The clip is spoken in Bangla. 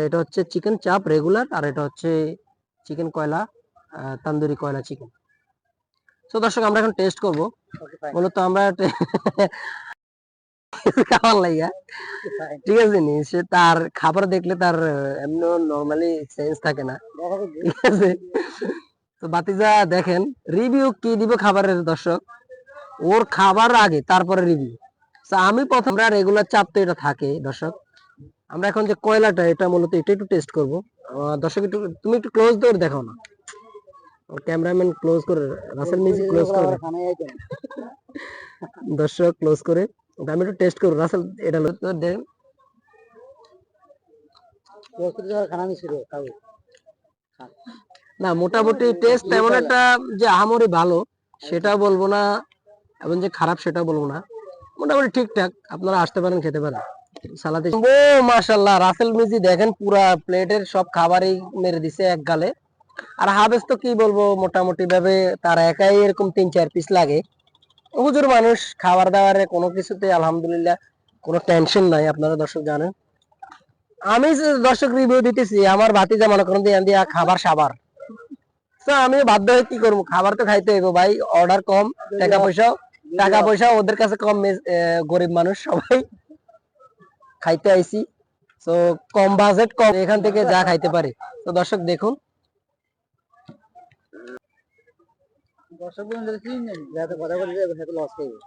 এটা হচ্ছে চিকেন চাপ রেগুলার, আর এটা হচ্ছে চিকেন কয়লা, তান্দুরি কয়লা চিকেন। তো দর্শক আমরা এখন টেস্ট করব। মূলত আমরা খাবার লাইগা, ঠিক আছে নি, সে তার খাবার দেখলে তার এমনি নরমালি সেন্স থাকে না, ঠিক আছে। তো বাতিজা দেখেন রিভিউ কি দিব খাবারের দর্শক, ওর খাবার আগে তারপরে রিভিউ। আমি প্রথম রেগুলার চাপ তো এটা থাকে দর্শক, আমরা এখন যে কয়লাটা এটা মূলত এটা একটু টেস্ট করবো। দর্শক একটু তুমি একটু ক্লোজ করে দেখাও না, ক্যামেরাম্যান ক্লোজ করে, রাসেল মিউজিক ক্লোজ করে দর্শক ক্লোজ করে আমি একটু টেস্ট করবো। রাসেল এটা দেখেন না, মোটামুটি টেস্ট তেমন একটা যে আহামরি ভালো সেটা বলবো না, এবং যে খারাপ সেটা বলবো না, মোটামুটি ঠিকঠাক। আপনারা আসতে পারেন, খেতে পারেন। সালাতে ও মাশাআল্লাহ, রাসেল মিজি দেখেন পুরা প্লেটের সব খাবারই মেরে দিছে এক গালে। আর হাবেস তো কি বলবো, মোটামুটি ভাবে তার একাই এরকম 3-4 পিস লাগে। হুজুর মানুষ, খাবার দাবারে কোনো কিছুতে আলহামদুলিল্লাহ কোনো টেনশন নাই, আপনারা দর্শক জানেন। আমি যে দর্শক রিভিউ দিতেছি, আমার ভাতিজা মনে করেন দিয়া খাবার সাবার, তো আমি বাধ্য হয়ে কি করবো, খাবার তো খাইতে হইব ভাই। অর্ডার কম, টাকা পয়সা ওদের কাছে কম, গরিব মানুষ সবাই খাইতে আইছি, তো কম বাজেট, কম, এখান থেকে যা খাইতে পারি। তো দর্শক দেখুন, দর্শক কথা বলতে লস খাইবে।